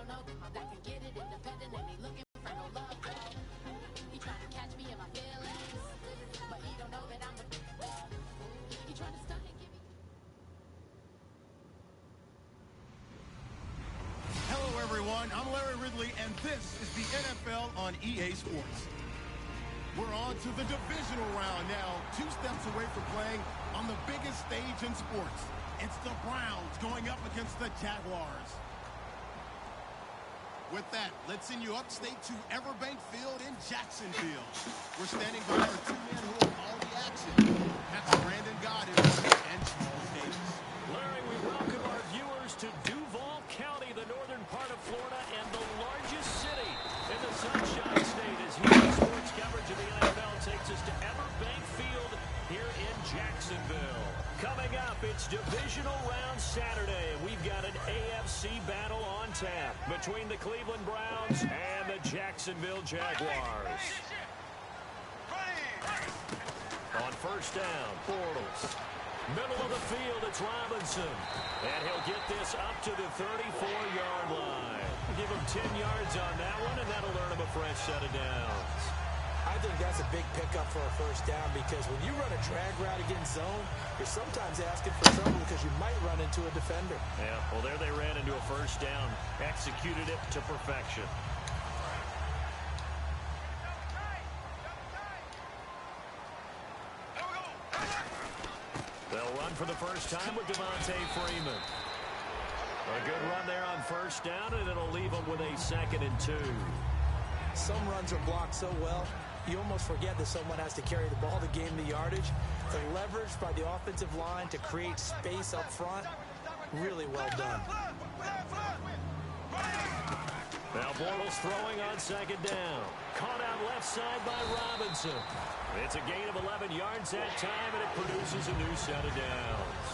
know that can get it independent and he looking for no love, girl. He trying to catch me in my feelings, but he don't know that I'm the he trying to stunt and give me. Hello, everyone. I'm Larry Ridley, and this is the NFL on EA Sports. We're on to the divisional round now, 2 steps away from playing on the biggest stage in sports. It's the Browns going up against the Jaguars. With that, let's send you upstate to Everbank Field in Jacksonville. We're standing by our 2 men who will call the action. That's Brandon Goddard and Charles Davis. Larry, we welcome our viewers to Duval County, the northern part of Florida, and the largest city in the Sunshine State, as EA Sports coverage of the NFL takes us to Everbank Field here in Jacksonville. Coming up, it's Divisional Round Saturday, and we've got an AFC battle on tap between the Cleveland Browns and the Jacksonville Jaguars. On first down, Bortles. Middle of the field, it's Robinson. And he'll get this up to the 34-yard line. Give him 10 yards on that one, and that'll earn him a fresh set of downs. I think that's a big pickup for a first down, because when you run a drag route against zone, you're sometimes asking for trouble because you might run into a defender. Yeah, well, there they ran into a first down. Executed it to perfection. They'll run for the first time with Devontae Freeman. A good run there on first down, and it'll leave them with a 2nd and 2. Some runs are blocked so well, you almost forget that someone has to carry the ball to gain the yardage. The leverage by the offensive line to create space up front, really well done. Now Bortles throwing on 2nd down. Caught out left side by Robinson. It's a gain of 11 yards that time, and it produces a new set of downs.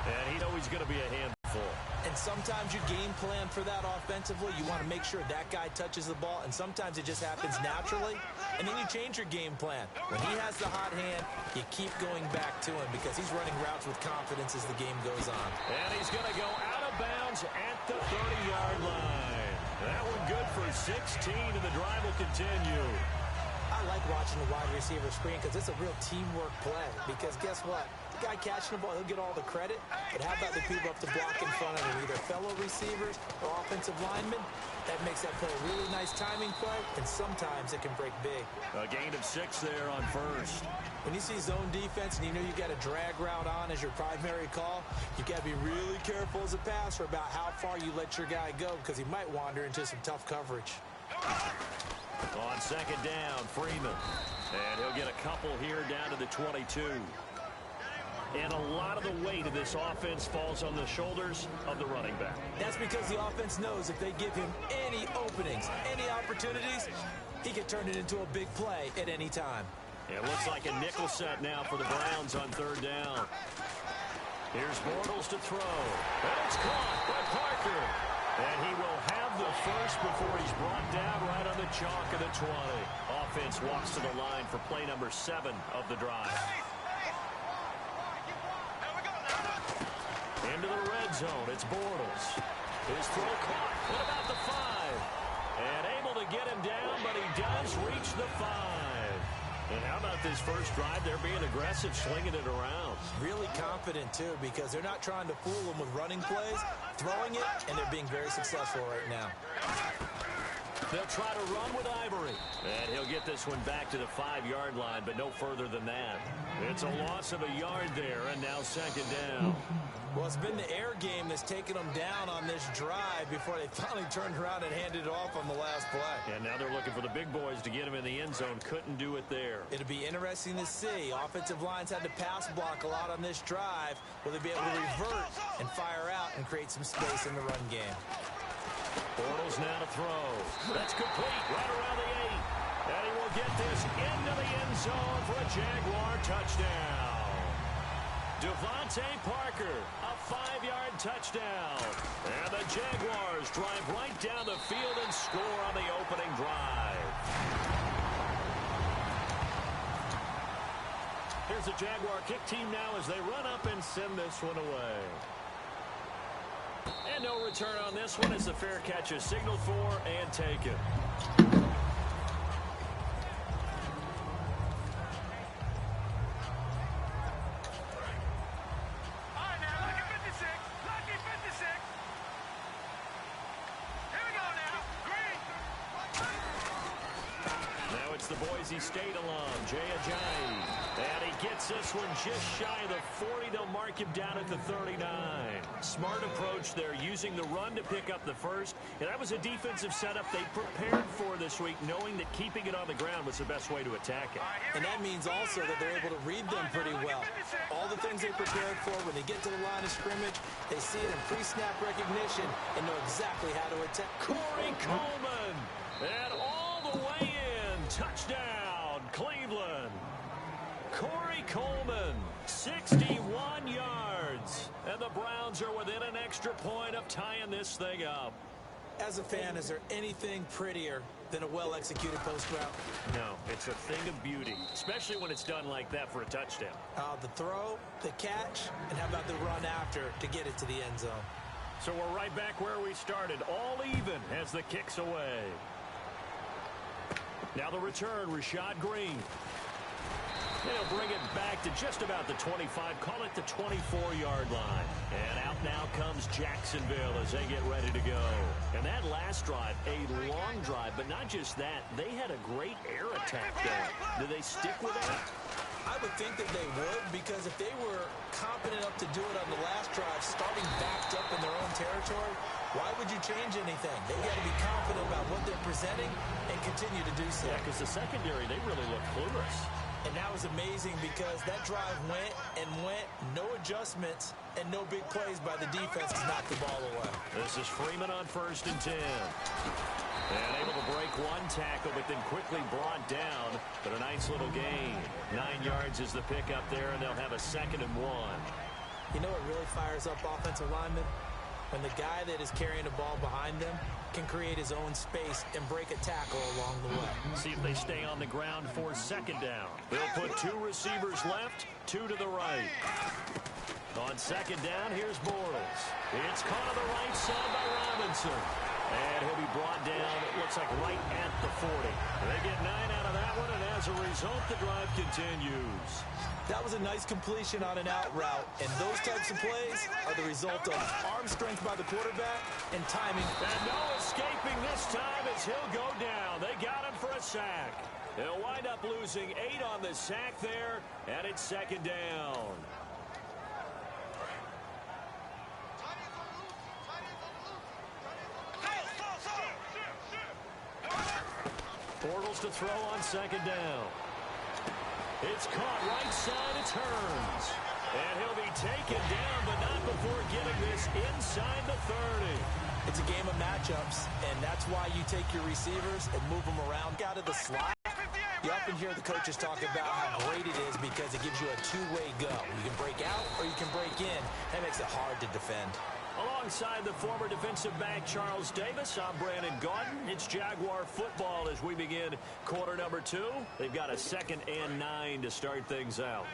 And he's always going to be a handful. And sometimes you game plan for that offensively. You want to make sure that guy touches the ball, and sometimes it just happens naturally. And then you change your game plan. When he has the hot hand, you keep going back to him because he's running routes with confidence as the game goes on. And he's going to go out of bounds at the 30-yard line. That one good for 16, and the drive will continue. I like watching the wide receiver screen because it's a real teamwork play. Because guess what? The guy catching the ball, he'll get all the credit. But how about the people up to block in front of him, either fellow receivers or offensive linemen? That makes that play a really nice timing play, and sometimes it can break big. A gain of 6 there on first. When you see zone defense and you know you got a drag route on as your primary call, you got to be really careful as a passer about how far you let your guy go because he might wander into some tough coverage. On 2nd down, Freeman. And he'll get a couple here down to the 22. And a lot of the weight of this offense falls on the shoulders of the running back. That's because the offense knows if they give him any openings, any opportunities, he can turn it into a big play at any time. It looks like a nickel set now for the Browns on 3rd down. Here's Bortles to throw. And it's caught by Parker. And he will have the first before he's brought down right on the chalk of the 20. Offense walks to the line for play number 7 of the drive. Into the red zone, it's Bortles. His throw caught at about the 5. And able to get him down, but he does reach the 5. And how about this first drive? They're being aggressive, slinging it around. Really confident, too, because they're not trying to fool them with running plays, throwing it, and they're being very successful right now. They'll try to run with Ivory. And he'll get this one back to the 5-yard line, but no further than that. It's a loss of a yard there, and now 2nd down. Well, it's been the air game that's taken them down on this drive before they finally turned around and handed it off on the last play. And now they're looking for the big boys to get him in the end zone. Couldn't do it there. It'll be interesting to see. Offensive lines had to pass block a lot on this drive. Will they be able to revert and fire out and create some space in the run game? Bortles now to throw. That's complete right around the 8. And he will get this into the end zone for a Jaguar touchdown. Devontae Parker, a 5-yard touchdown. And the Jaguars drive right down the field and score on the opening drive. Here's the Jaguar kick team now as they run up and send this one away. And no return on this one as the fair catch is signaled for and taken. The Boise State alum, Jags. And he gets this one just shy of the 40. They'll mark him down at the 39. Smart approach there, using the run to pick up the first. And that was a defensive setup they prepared for this week, knowing that keeping it on the ground was the best way to attack it. And that means also that they're able to read them pretty well. All the things they prepared for, when they get to the line of scrimmage, they see it in pre-snap recognition and know exactly how to attack. Corey Coleman, and all the way in. Touchdown, Cleveland. Corey Coleman, 61 yards. And the Browns are within an extra point of tying this thing up. As a fan, is there anything prettier than a well-executed post route? No, it's a thing of beauty, especially when it's done like that for a touchdown. The throw, the catch, and how about the run after to get it to the end zone? So we're right back where we started, all even as the kick's away. Now the return, Rashad Green. He'll bring it back to just about the 25, call it the 24-yard line. And out now comes Jacksonville as they get ready to go. And that last drive, a long drive, but not just that, they had a great air attack there. Do they stick with that? I would think that they would, because if they were competent enough to do it on the last drive, starting backed up in their own territory, why would you change anything? They got to be confident about what they're presenting and continue to do so. Yeah, because the secondary, they really look clueless. And that was amazing because that drive went and went, no adjustments, and no big plays by the defense to knock the ball away. This is Freeman on 1st and 10. And able to break one tackle, but then quickly brought down. But a nice little gain. 9 yards is the pickup there, and they'll have a 2nd and 1. You know what really fires up offensive linemen? When the guy that is carrying the ball behind them can create his own space and break a tackle along the way. See if they stay on the ground for 2nd down. They'll put 2 receivers left, 2 to the right. On 2nd down, here's Bortles. It's caught on the right side by Robinson. And he'll be brought down, it looks like right at the 40. They get 9 out of that one, and as a result, the drive continues. That was a nice completion on an out route, and those types of plays are the result of arm strength by the quarterback and timing. And no escaping this time as he'll go down. They got him for a sack. They'll wind up losing 8 on the sack there, and it's 2nd down. Bortles to throw on 2nd down. It's caught right side, it turns. And he'll be taken down, but not before getting this inside the 30. It's a game of matchups, and that's why you take your receivers and move them around out of the slot. You often hear the coaches talk about how great it is because it gives you a two-way go. You can break out or you can break in. That makes it hard to defend. Alongside the former defensive back Charles Davis, I'm Brandon Gaudin. It's Jaguar football as we begin quarter number 2. They've got a 2nd and 9 to start things out.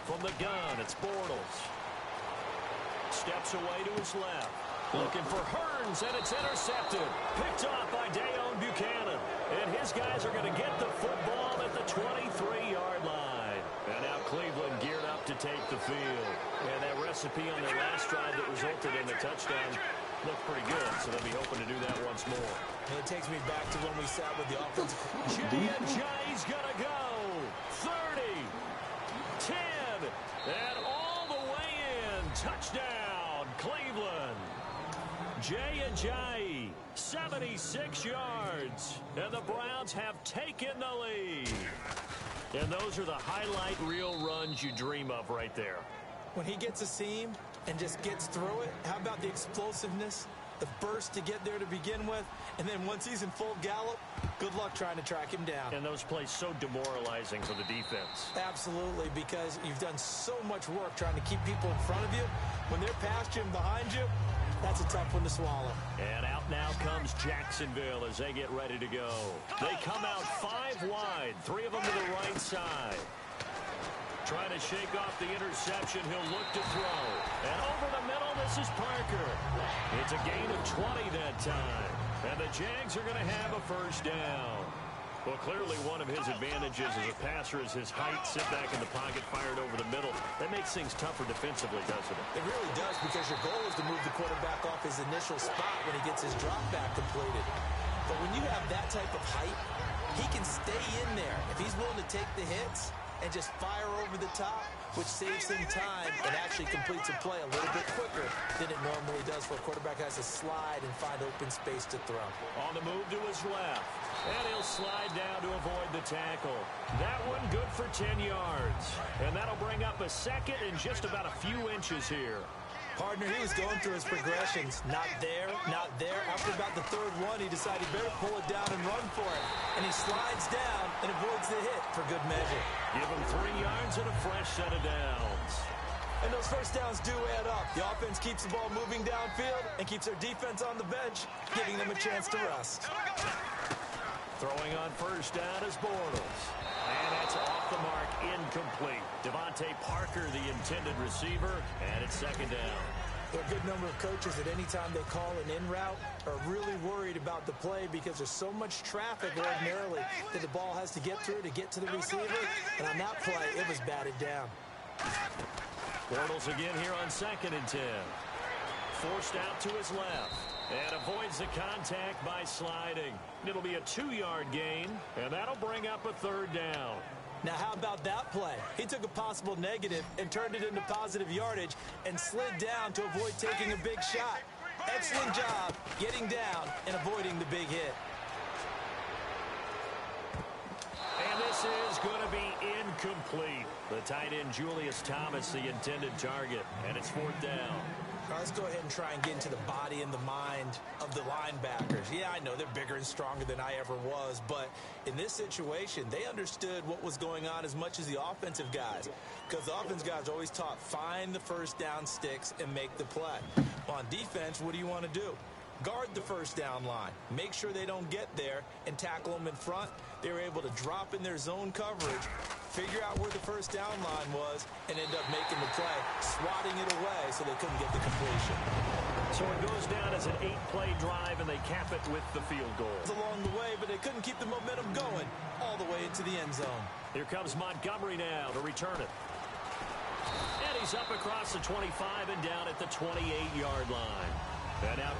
From the gun, it's Bortles. Steps away to his left. Looking for Hearns, and it's intercepted. Picked off by Dayon Buchanan. And his guys are going to get the football at the 23-yard line. And now Cleveland geared up to take the field. And that recipe on their last drive that resulted in the touchdown looked pretty good, so they'll be hoping to do that once more. And it takes me back to when we sat with the offense. J&J's going to go. 30, 10, and all the way in. Touchdown, Cleveland. J&J, 76 yards, and the Browns have taken the lead. And those are the highlight reel runs you dream of right there. When he gets a seam and just gets through it, how about the explosiveness, the burst to get there to begin with, and then once he's in full gallop, good luck trying to track him down. And those plays so demoralizing for the defense. Absolutely, because you've done so much work trying to keep people in front of you. When they're past you and behind you, that's a tough one to swallow. And out now comes Jacksonville as they get ready to go. They come out 5 wide, 3 of them to the right side. Trying to shake off the interception. He'll look to throw. And over the middle, this is Parker. It's a gain of 20 that time. And the Jags are going to have a first down. Well, clearly one of his advantages as a passer is his height. Sit back in the pocket, fired over the middle. That makes things tougher defensively, doesn't it? It really does, because your goal is to move the quarterback off his initial spot when he gets his drop back completed. But when you have that type of height, he can stay in there. If he's willing to take the hits and just fire over the top, which saves him time and actually completes a play a little bit quicker than it normally does for a quarterback has to slide and find open space to throw. On the move to his left. And he'll slide down to avoid the tackle. That one good for 10 yards. And that'll bring up a second and just about a few inches here. Partner, he was going through his progressions. Not there, not there. After about the third one, he decided he better pull it down and run for it. And he slides down and avoids the hit for good measure. Give him 3 yards and a fresh set of downs. And those first downs do add up. The offense keeps the ball moving downfield and keeps their defense on the bench, giving them a chance to rest. Throwing on first down is Bortles. And that's off the mark, incomplete. Devontae Parker, the intended receiver, and it's second down. There are a good number of coaches that any time they call an in route are really worried about the play because there's so much traffic ordinarily that the ball has to get through to get to the receiver. And on that play, it was batted down. Bortles again here on 2nd and 10. Forced out to his left. And avoids the contact by sliding. It'll be a 2-yard gain, and that'll bring up a third down. Now, how about that play? He took a possible negative and turned it into positive yardage and slid down to avoid taking a big shot. Excellent job getting down and avoiding the big hit. And this is going to be incomplete. The tight end, Julius Thomas, the intended target, and it's 4th down. Let's go ahead and try and get into the body and the mind of the linebackers. Yeah, I know they're bigger and stronger than I ever was, but in this situation, they understood what was going on as much as the offensive guys, because the offensive guys are always taught, find the first down sticks and make the play. Well, on defense, what do you want to do? Guard the first down line. Make sure they don't get there and tackle them in front. They were able to drop in their zone coverage, figure out where the first down line was, and end up making the play, swatting it away so they couldn't get the completion. So it goes down as an 8-play drive, and they cap it with the field goal. Along the way, but they couldn't keep the momentum going all the way into the end zone. Here comes Montgomery now to return it. And he's up across the 25 and down at the 28-yard line. And now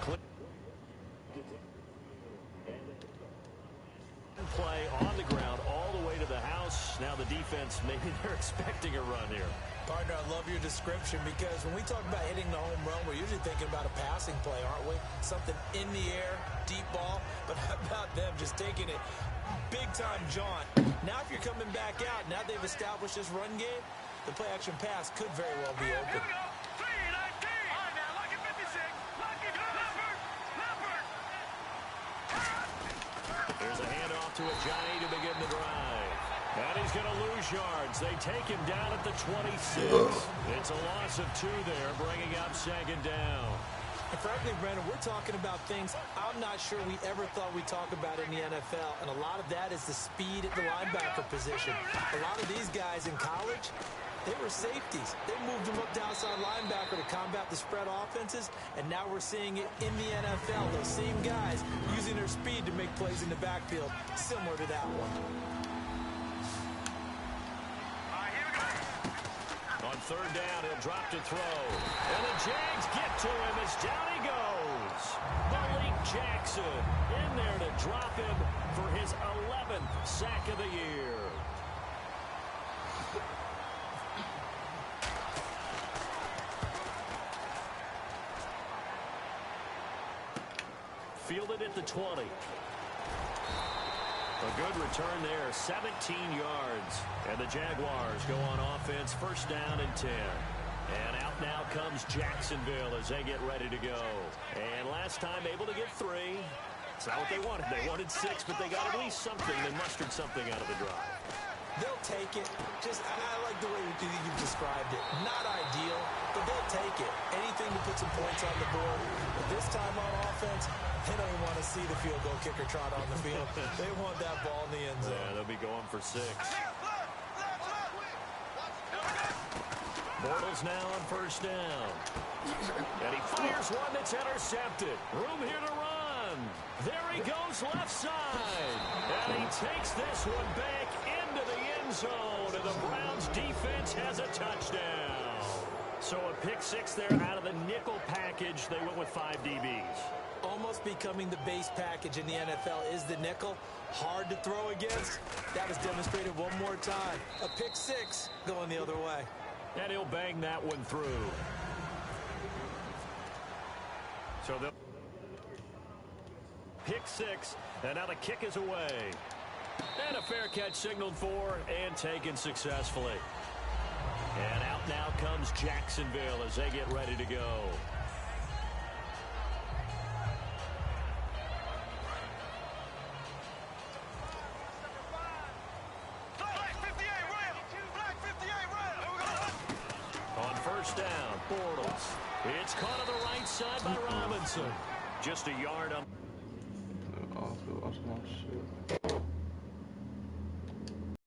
play on the ground all the way to the house. Now the defense, maybe they're expecting a run here. Partner, I love your description, because when we talk about hitting the home run, we're usually thinking about a passing play, aren't we? Something in the air, deep ball. But how about them just taking it big-time jaunt? Now if you're coming back out, now they've established this run game, the play-action pass could very well be open. There's a handoff to Ajani to begin the drive. And he's going to lose yards. They take him down at the 26. It's a loss of 2 there, bringing up second down. And frankly, Brandon, we're talking about things I'm not sure we ever thought we'd talk about in the NFL. And a lot of that is the speed at the linebacker position. A lot of these guys in college, they were safeties. They moved them up to outside linebacker to combat the spread offenses, and now we're seeing it in the NFL. Those same guys using their speed to make plays in the backfield, similar to that one. On third down, he'll drop to throw. And the Jags get to him as down he goes. Malik Jackson in there to drop him for his 11th sack of the year. Fielded at the 20. A good return there, 17 yards. And the Jaguars go on offense, first down and 10. And out now comes Jacksonville as they get ready to go. And last time able to get 3. It's not what they wanted. They wanted 6, but they got at least something. They mustered something out of the drive. They'll take it. I like the way you've described it. Not ideal, but they'll take it. Anything to put some points on the board. But this time on offense, they don't even want to see the field goal kicker trot on the field. They want that ball in the end zone. Yeah, they'll be going for 6. Bortles now on first down. And he fires one that's intercepted. Room here to run. There he goes left side. And he takes this one back into the end zone. And the Browns defense has a touchdown. So a pick six there out of the nickel package. They went with 5 DBs. Almost becoming the base package in the NFL is the nickel. Hard to throw against. That was demonstrated one more time. A pick six going the other way. And he'll bang that one through. So they'll pick six, and now the kick is away. And a fair catch signaled for and taken successfully. And out now comes Jacksonville as they get ready to go. On first down, Bortles. It's caught on the right side by Robinson. Just a yard up.